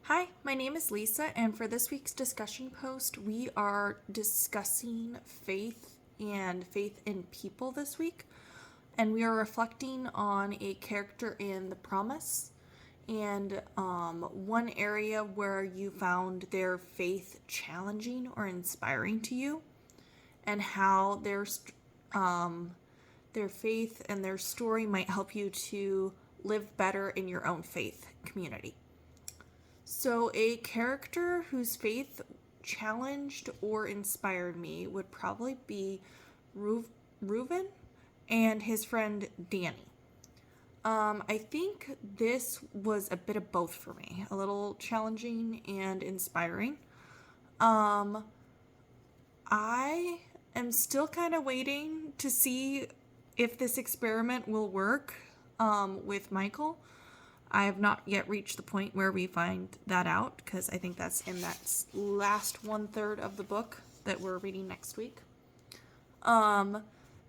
Hi, my name is Lisa, and for this week's discussion post, we are discussing faith and faith in people this week. And we are reflecting on a character in The Promise and one area where you found their faith challenging or inspiring to you, and how their faith and their story might help you to live better in your own faith community. So, a character whose faith challenged or inspired me would probably be Reuven and his friend Danny. I think this was a bit of both for me, a little challenging and inspiring. Um, I am still kind of waiting to see if this experiment will work with Michael. I have not yet reached the point where we find that out because I think that's in that last 1/3 of the book that we're reading next week.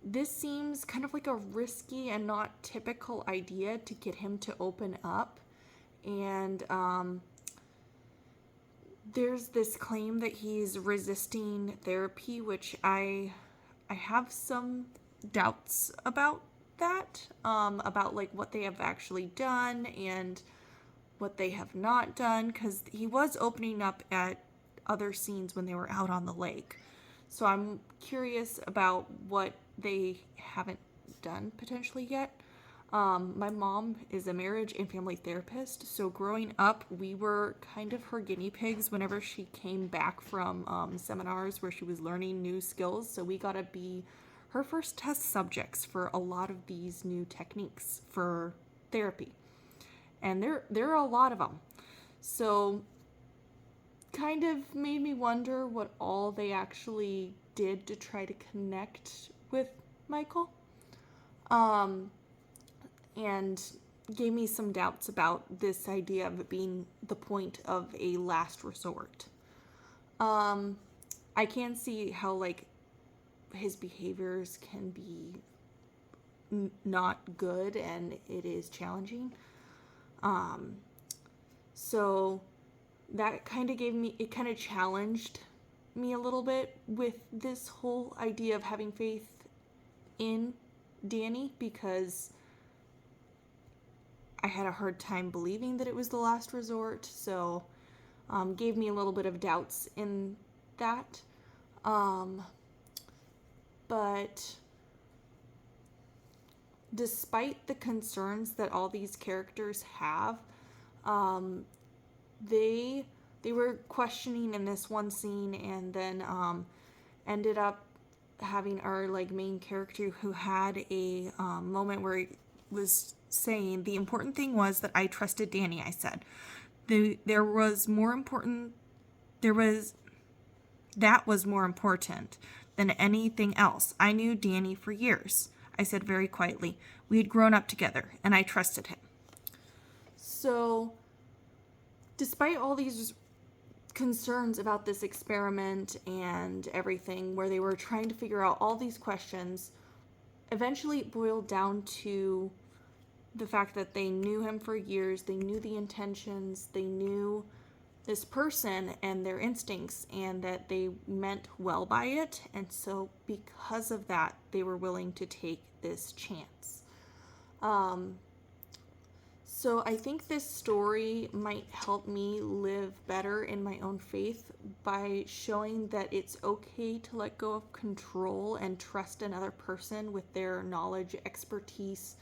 This seems kind of like a risky and not typical idea to get him to open up. And there's this claim that he's resisting therapy, which I have some doubts about that, about like what they have actually done and what they have not done, because he was opening up at other scenes when they were out on the lake. So I'm curious about what they haven't done potentially yet. My mom is a marriage and family therapist, so growing up, we were kind of her guinea pigs whenever she came back from seminars where she was learning new skills. So we got to be her first test subjects for a lot of these new techniques for therapy. And there are a lot of them. So kind of made me wonder what all they actually did to try to connect with Michael. And gave me some doubts about this idea of it being the point of a last resort. I can see how, like, his behaviors can be not good and it is challenging. So that kind of kind of challenged me a little bit with this whole idea of having faith in Danny, because I had a hard time believing that it was the last resort. So gave me a little bit of doubts in that. But despite the concerns that all these characters have, they were questioning in this one scene, and then ended up having our like main character who had a moment where he was saying the important thing was that I trusted Danny. I said there was more important. That was more important than anything else. I knew Danny for years. I said very quietly. We had grown up together, and I trusted him. So, despite all these concerns about this experiment and everything, where they were trying to figure out all these questions, eventually it boiled down to the fact that they knew him for years, they knew the intentions, they knew this person and their instincts, and that they meant well by it. And so because of that, they were willing to take this chance. So I think this story might help me live better in my own faith by showing that it's okay to let go of control and trust another person with their knowledge, expertise,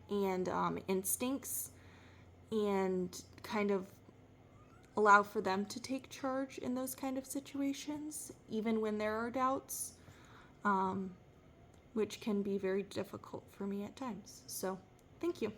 and instincts, and kind of allow for them to take charge in those kind of situations, even when there are doubts, which can be very difficult for me at times. So, thank you.